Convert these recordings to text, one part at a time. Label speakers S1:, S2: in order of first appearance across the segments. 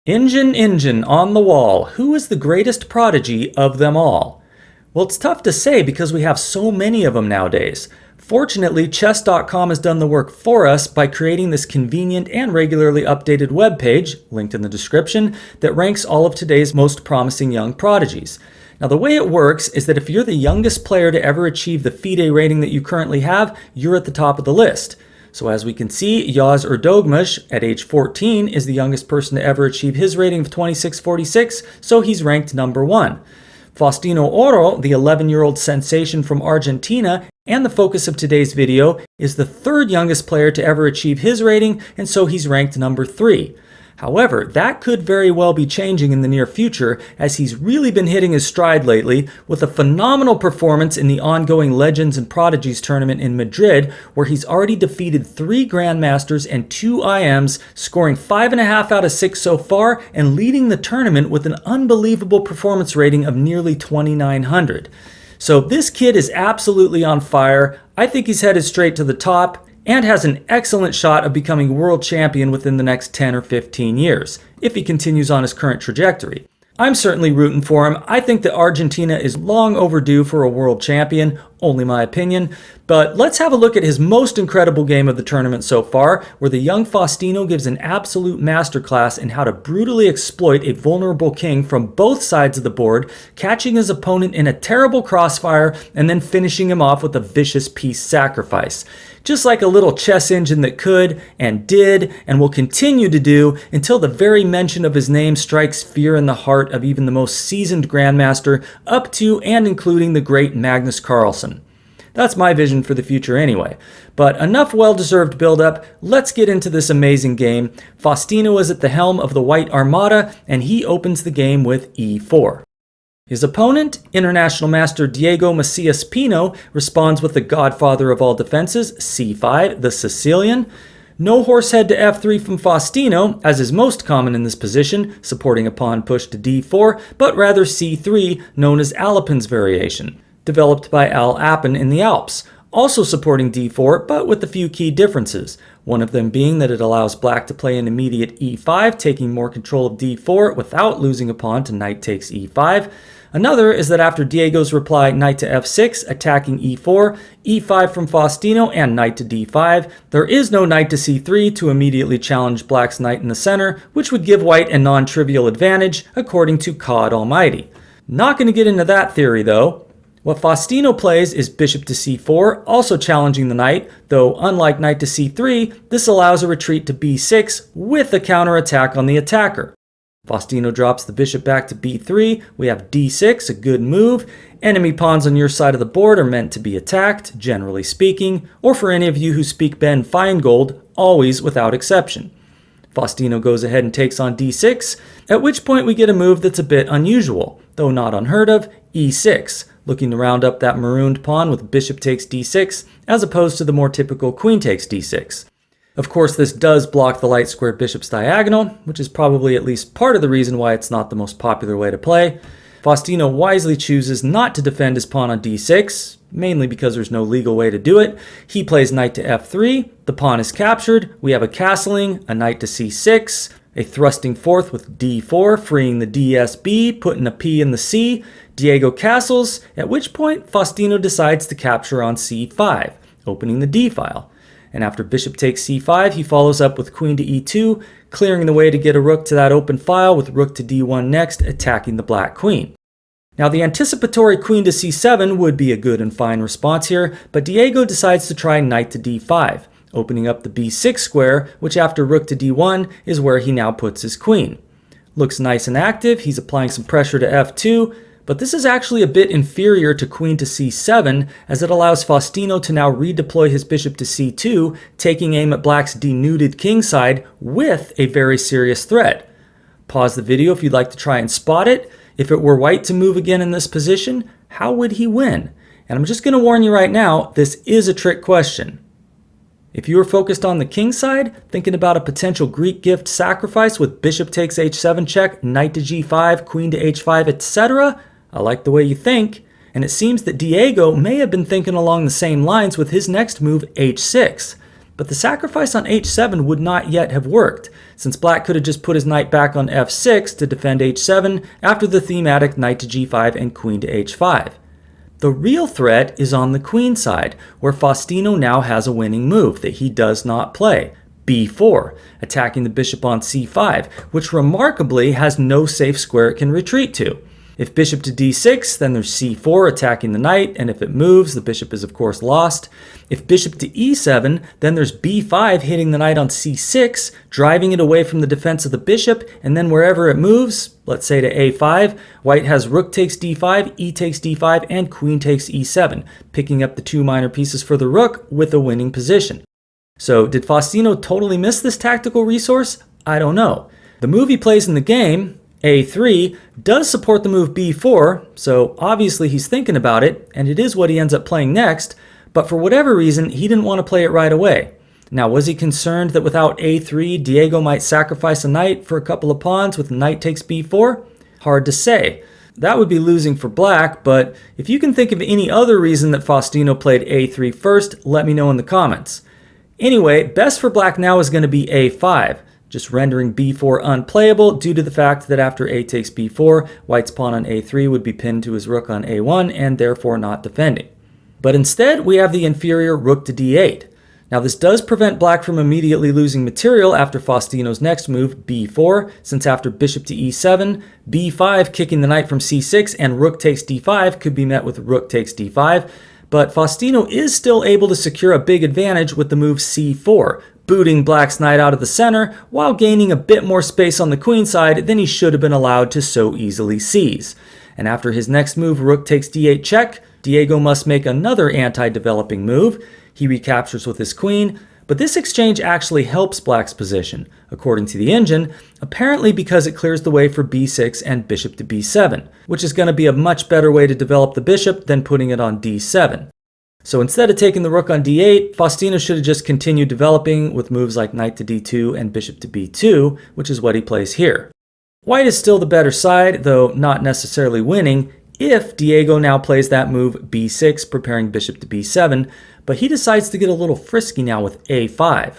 S1: Engine on the wall, who is the greatest prodigy of them all? Well, it's tough to say because we have so many of them nowadays. Fortunately, chess.com has done the work for us by creating this convenient and regularly updated webpage, linked in the description, that ranks all of today's most promising young prodigies. Now, the way it works is that if you're the youngest player to ever achieve the FIDE rating that you currently have, you're at the top of the list. So as we can see, Yaz Erdogmuş at age 14 is the youngest person to ever achieve his rating of 2646, so he's ranked number 1. Faustino Oro, the 11-year-old sensation from Argentina, and the focus of today's video, is the third youngest player to ever achieve his rating, and so he's ranked number 3. However, that could very well be changing in the near future, as he's really been hitting his stride lately with a phenomenal performance in the ongoing Legends and Prodigies tournament in Madrid, where he's already defeated 3 grandmasters and 2 IMs, scoring 5.5 out of 6 so far and leading the tournament with an unbelievable performance rating of nearly 2900. So this kid is absolutely on fire. I think he's headed straight to the top and has an excellent shot of becoming world champion within the next 10 or 15 years, if he continues on his current trajectory. I'm certainly rooting for him. I think that Argentina is long overdue for a world champion, only my opinion. But let's have a look at his most incredible game of the tournament so far, where the young Faustino gives an absolute masterclass in how to brutally exploit a vulnerable king from both sides of the board, catching his opponent in a terrible crossfire and then finishing him off with a vicious piece sacrifice. Just like a little chess engine that could and did and will continue to do until the very mention of his name strikes fear in the heart of even the most seasoned grandmaster, up to and including the great Magnus Carlsen. That's my vision for the future anyway. But enough well-deserved build-up, let's get into this amazing game. Faustino is at the helm of the White Armada, and he opens the game with e4. His opponent, international master Diego Macias Pino, responds with the godfather of all defenses, c5, the Sicilian. No horsehead to f3 from Faustino, as is most common in this position, supporting a pawn push to d4, but rather c3, known as Alapin's variation, developed by Al Appin in the Alps, also supporting d4, but with a few key differences. One of them being that it allows black to play an immediate e5, taking more control of d4 without losing a pawn to knight takes e5. Another is that after Diego's reply knight to f6, attacking e4, e5 from Faustino, and knight to d5, there is no knight to c3 to immediately challenge black's knight in the center, which would give white a non-trivial advantage, according to COD Almighty. Not going to get into that theory though. What Faustino plays is bishop to c4, also challenging the knight, though unlike knight to c3, this allows a retreat to b6 with a counterattack on the attacker. Faustino drops the bishop back to b3, we have d6, a good move. Enemy pawns on your side of the board are meant to be attacked, generally speaking, or for any of you who speak Ben Feingold, always without exception. Faustino goes ahead and takes on d6, at which point we get a move that's a bit unusual, though not unheard of, e6, looking to round up that marooned pawn with bishop takes d6, as opposed to the more typical queen takes d6. Of course, this does block the light squared bishop's diagonal, which is probably at least part of the reason why it's not the most popular way to play. Faustino wisely chooses not to defend his pawn on d6, mainly because there's no legal way to do it. He plays knight to f3, the pawn is captured, we have a castling, a knight to c6, a thrusting forth with d4, freeing the DSB, putting a p in the c. Diego castles, at which point Faustino decides to capture on c5, opening the d file. And after bishop takes c5, he follows up with queen to e2, clearing the way to get a rook to that open file with rook to d1 next, attacking the black queen. Now the anticipatory queen to c7 would be a good and fine response here, but Diego decides to try knight to d5, opening up the b6 square, which after rook to d1 is where he now puts his queen. Looks nice and active, he's applying some pressure to f2, but this is actually a bit inferior to queen to c7, as it allows Faustino to now redeploy his bishop to c2, taking aim at black's denuded kingside with a very serious threat. Pause the video if you'd like to try and spot it. If it were white to move again in this position, how would he win? And I'm just going to warn you right now, this is a trick question. If you were focused on the king side, thinking about a potential Greek gift sacrifice with bishop takes h7 check, knight to g5, queen to h5, etc., I like the way you think, and it seems that Diego may have been thinking along the same lines with his next move, h6. but the sacrifice on h7 would not yet have worked, since black could have just put his knight back on f6 to defend h7 after the thematic knight to g5 and queen to h5. The real threat is on the queen side, where Faustino now has a winning move that he does not play, b4, attacking the bishop on c5, which remarkably has no safe square it can retreat to. If bishop to d6, then there's c4 attacking the knight, and if it moves, the bishop is of course lost. If bishop to e7, then there's b5 hitting the knight on c6, driving it away from the defense of the bishop, and then wherever it moves, let's say to a5, white has rook takes d5, e takes d5, and queen takes e7, picking up the two minor pieces for the rook with a winning position. So did Faustino totally miss this tactical resource? I don't know. The move he plays in the game, a3, does support the move b4, so obviously he's thinking about it, and it is what he ends up playing next, but for whatever reason, he didn't want to play it right away. Now, was he concerned that without a3, Diego might sacrifice a knight for a couple of pawns with knight takes b4? Hard to say. That would be losing for black, but if you can think of any other reason that Faustino played a3 first, let me know in the comments. Anyway, best for black now is going to be a5, just rendering b4 unplayable due to the fact that after a takes b4, white's pawn on a3 would be pinned to his rook on a1 and therefore not defending. But instead, we have the inferior rook to d8. Now this does prevent black from immediately losing material after Faustino's next move, b4, since after bishop to e7, b5 kicking the knight from c6 and rook takes d5 could be met with rook takes d5, but Faustino is still able to secure a big advantage with the move c4, booting black's knight out of the center while gaining a bit more space on the queen side than he should have been allowed to so easily seize. And after his next move, rook takes d8 check, Diego must make another anti-developing move. He recaptures with his queen, but this exchange actually helps black's position, according to the engine, apparently because it clears the way for b6 and bishop to b7, which is going to be a much better way to develop the bishop than putting it on d7. So instead of taking the rook on d8, Faustino should have just continued developing with moves like knight to d2 and bishop to b2, which is what he plays here. White is still the better side, though not necessarily winning, if Diego now plays that move b6, preparing bishop to b7, but he decides to get a little frisky now with a5.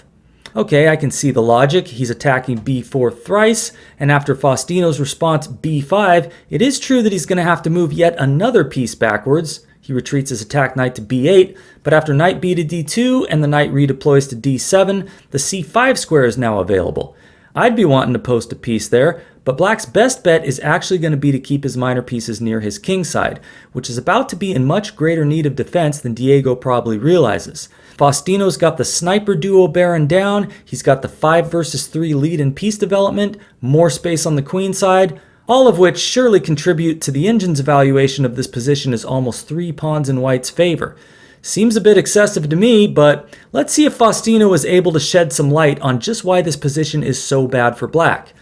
S1: Okay, I can see the logic. He's attacking b4 thrice, and after Faustino's response b5, it is true that he's going to have to move yet another piece backwards. He retreats his attack knight to b8, but after knight b to d2 and the knight redeploys to d7, the c5 square is now available. I'd be wanting to post a piece there, but black's best bet is actually going to be to keep his minor pieces near his king side, which is about to be in much greater need of defense than Diego probably realizes. Faustino's got the sniper duo bearing down, he's got the 5 versus 3 lead in piece development, more space on the queen side, all of which surely contribute to the engine's evaluation of this position as almost 3 pawns in white's favor. Seems a bit excessive to me, but let's see if Faustino is able to shed some light on just why this position is so bad for black.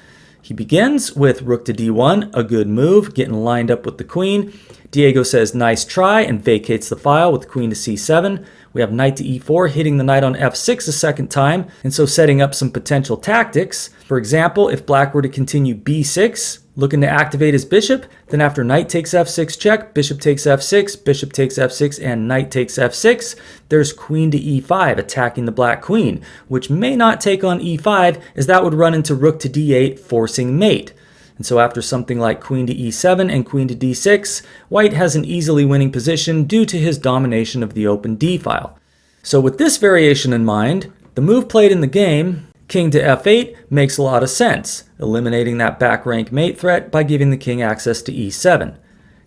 S1: He begins with rook to d1, a good move, getting lined up with the queen. Diego says nice try and vacates the file with queen to c7. We have knight to e4 hitting the knight on f6 a second time, and so setting up some potential tactics. For example, if black were to continue b6, looking to activate his bishop, then after knight takes f6 check, bishop takes f6, bishop takes f6, and knight takes f6, there's queen to e5 attacking the black queen, which may not take on e5 as that would run into rook to d8 forcing mate. And so after something like queen to e7 and queen to d6, white has an easily winning position due to his domination of the open d-file. So with this variation in mind, the move played in the game, king to f8, makes a lot of sense, eliminating that back rank mate threat by giving the king access to e7.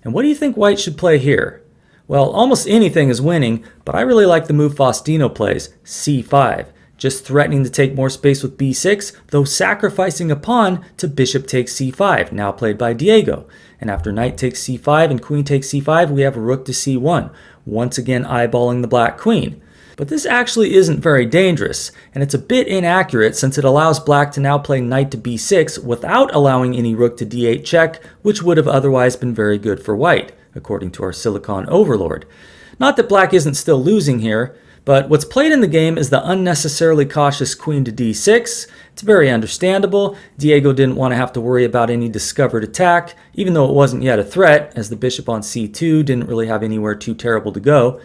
S1: And what do you think white should play here? Well, almost anything is winning, but I really like the move Faustino plays, c5, just threatening to take more space with b6, though sacrificing a pawn to bishop takes c5, now played by Diego. And after knight takes c5 and queen takes c5, we have rook to c1, once again eyeballing the black queen. But this actually isn't very dangerous, and it's a bit inaccurate since it allows black to now play knight to b6 without allowing any rook to d8 check, which would have otherwise been very good for white, according to our Silicon Overlord. Not that black isn't still losing here, but what's played in the game is the unnecessarily cautious queen to d6. It's very understandable. Diego didn't want to have to worry about any discovered attack, even though it wasn't yet a threat, as the bishop on c2 didn't really have anywhere too terrible to go.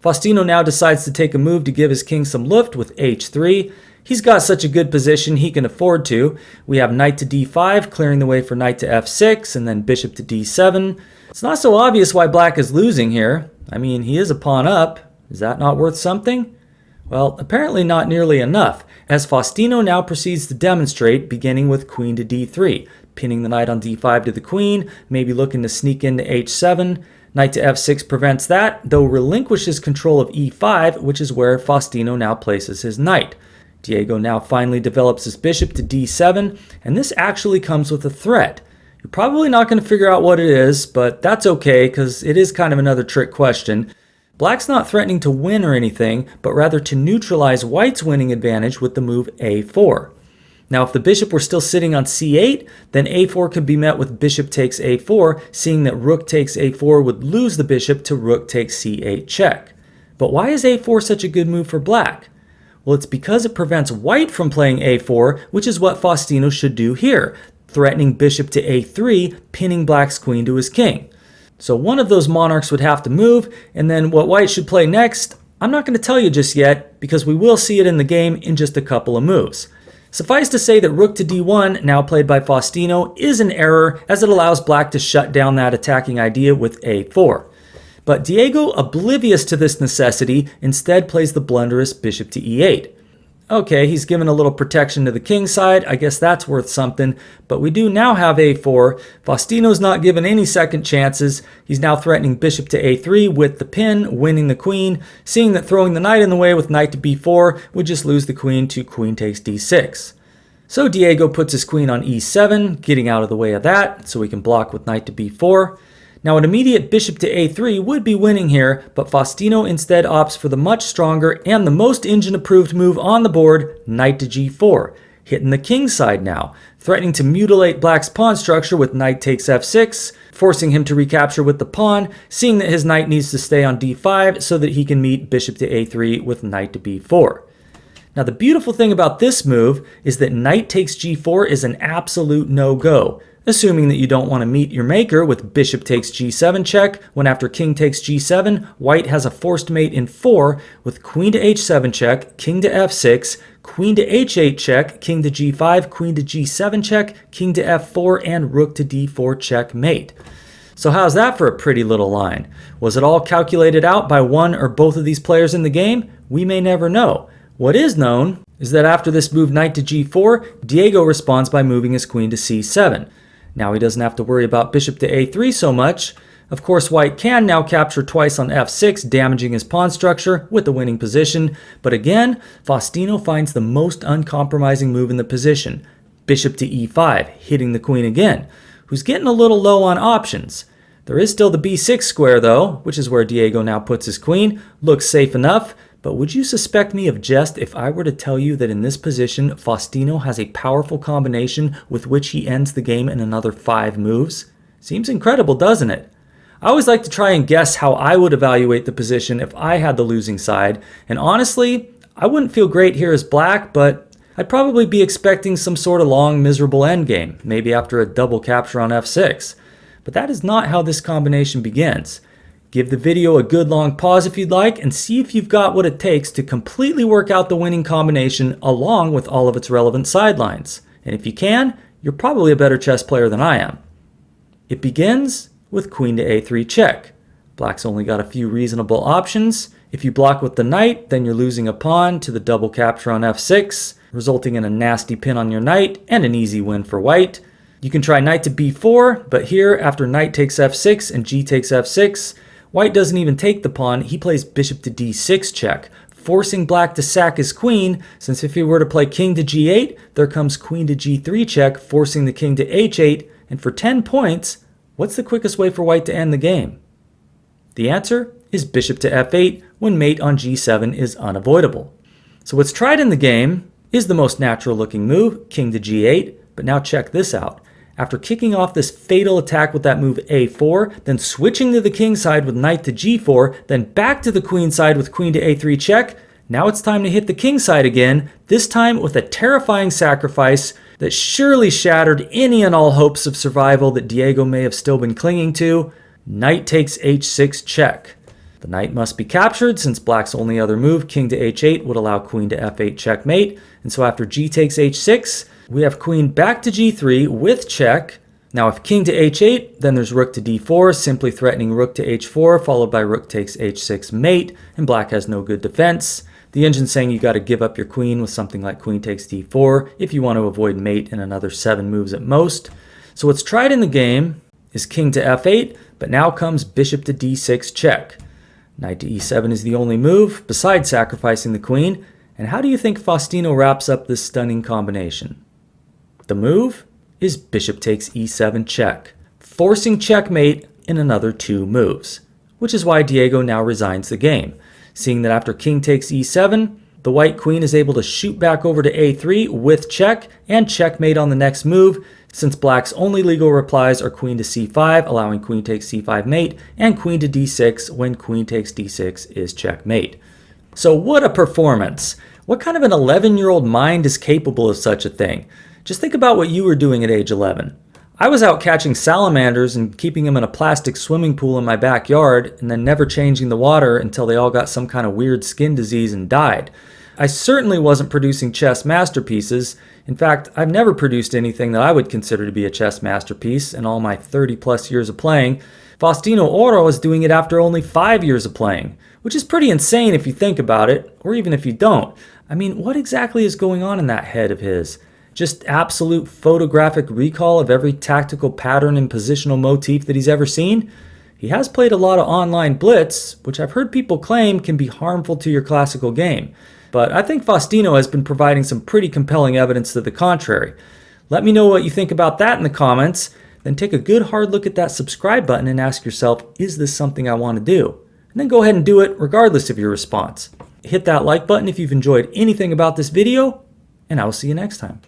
S1: Faustino now decides to take a move to give his king some lift with h3. He's got such a good position he can afford to. We have knight to d5, clearing the way for knight to f6, and then bishop to d7. It's not so obvious why black is losing here. I mean, he is a pawn up. Is that not worth something? Well, apparently not nearly enough, as Faustino now proceeds to demonstrate, beginning with queen to d3, pinning the knight on d5 to the queen, maybe looking to sneak into h7. Knight to f6 prevents that, though relinquishes control of e5, which is where Faustino now places his knight. Diego now finally develops his bishop to d7, and this actually comes with a threat. You're probably not going to figure out what it is, but that's okay because it is kind of another trick question. Black's not threatening to win or anything, but rather to neutralize white's winning advantage with the move a4. Now, if the bishop were still sitting on c8, then a4 could be met with bishop takes a4, seeing that rook takes a4 would lose the bishop to rook takes c8 check. But why is a4 such a good move for black? Well, it's because it prevents white from playing a4, which is what Faustino should do here, threatening bishop to a3, pinning black's queen to his king. So one of those monarchs would have to move, and then what white should play next, I'm not going to tell you just yet, because we will see it in the game in just a couple of moves. Suffice to say that rook to d1, now played by Faustino, is an error as it allows black to shut down that attacking idea with a4. But Diego, oblivious to this necessity, instead plays the blunderous bishop to e8. Okay, he's given a little protection to the king side, I guess that's worth something, but we do now have a4. Faustino's not given any second chances. He's now threatening bishop to a3 with the pin, winning the queen, seeing that throwing the knight in the way with knight to b4 would just lose the queen to queen takes d6. So Diego puts his queen on e7, getting out of the way of that, so we can block with knight to b4. Now an immediate bishop to a3 would be winning here, but Faustino instead opts for the much stronger and the most engine-approved move on the board, knight to g4, hitting the king side now, threatening to mutilate black's pawn structure with knight takes f6, forcing him to recapture with the pawn, seeing that his knight needs to stay on d5 so that he can meet bishop to a3 with knight to b4. Now the beautiful thing about this move is that knight takes g4 is an absolute no-go, assuming that you don't want to meet your maker with bishop takes g7 check, when after king takes g7, white has a forced mate in 4 with queen to h7 check, king to f6, queen to h8 check, king to g5, queen to g7 check, king to f4, and rook to d4 check mate. So how's that for a pretty little line? Was it all calculated out by one or both of these players in the game? We may never know. What is known is that after this move knight to g4, Diego responds by moving his queen to c7. Now he doesn't have to worry about bishop to a3 so much. Of course, white can now capture twice on f6, damaging his pawn structure with the winning position. But again, Faustino finds the most uncompromising move in the position, bishop to e5, hitting the queen again, who's getting a little low on options. There is still the b6 square though, which is where Diego now puts his queen. Looks safe enough. But would you suspect me of jest if I were to tell you that in this position, Faustino has a powerful combination with which he ends the game in another 5 moves? Seems incredible, doesn't it? I always like to try and guess how I would evaluate the position if I had the losing side, and honestly, I wouldn't feel great here as black, but I'd probably be expecting some sort of long, miserable endgame, maybe after a double capture on f6. But that is not how this combination begins. Give the video a good long pause if you'd like and see if you've got what it takes to completely work out the winning combination along with all of its relevant sidelines. And if you can, you're probably a better chess player than I am. It begins with queen to a3 check. Black's only got a few reasonable options. If you block with the knight, then you're losing a pawn to the double capture on f6, resulting in a nasty pin on your knight and an easy win for white. You can try knight to b4, but here, after knight takes f6 and g takes f6, white doesn't even take the pawn, he plays bishop to d6 check, forcing black to sack his queen, since if he were to play king to g8, there comes queen to g3 check, forcing the king to h8, and for 10 points, what's the quickest way for white to end the game? The answer is bishop to f8 when mate on g7 is unavoidable. So what's tried in the game is the most natural looking move, king to g8, but now check this out. After kicking off this fatal attack with that move a4, then switching to the king side with knight to g4, then back to the queen side with queen to a3 check, now it's time to hit the king side again, this time with a terrifying sacrifice that surely shattered any and all hopes of survival that Diego may have still been clinging to. Knight takes h6 check. The knight must be captured since black's only other move, king to h8, would allow queen to f8 checkmate. And so after g takes h6, we have queen back to g3 with check. Now if king to h8, then there's rook to d4, simply threatening rook to h4, followed by rook takes h6 mate, and black has no good defense. The engine's saying you got to give up your queen with something like queen takes d4 if you want to avoid mate in another 7 moves at most. So what's tried in the game is king to f8, but now comes bishop to d6 check. Knight to e7 is the only move, besides sacrificing the queen. And how do you think Faustino wraps up this stunning combination? The move is bishop takes e7 check, forcing checkmate in another 2 moves, which is why Diego now resigns the game, seeing that after king takes e7, the white queen is able to shoot back over to a3 with check and checkmate on the next move, since black's only legal replies are queen to c5, allowing queen takes c5 mate, and queen to d6 when queen takes d6 is checkmate. So what a performance! What kind of an 11-year-old mind is capable of such a thing? Just think about what you were doing at age 11. I was out catching salamanders and keeping them in a plastic swimming pool in my backyard and then never changing the water until they all got some kind of weird skin disease and died. I certainly wasn't producing chess masterpieces. In fact, I've never produced anything that I would consider to be a chess masterpiece in all my 30 plus years of playing. Faustino Oro is doing it after only 5 years of playing, which is pretty insane if you think about it, or even if you don't. I mean, what exactly is going on in that head of his? Just absolute photographic recall of every tactical pattern and positional motif that he's ever seen? He has played a lot of online blitz, which I've heard people claim can be harmful to your classical game. But I think Faustino has been providing some pretty compelling evidence to the contrary. Let me know what you think about that in the comments. Then take a good hard look at that subscribe button and ask yourself, is this something I want to do? And then go ahead and do it regardless of your response. Hit that like button if you've enjoyed anything about this video, and I will see you next time.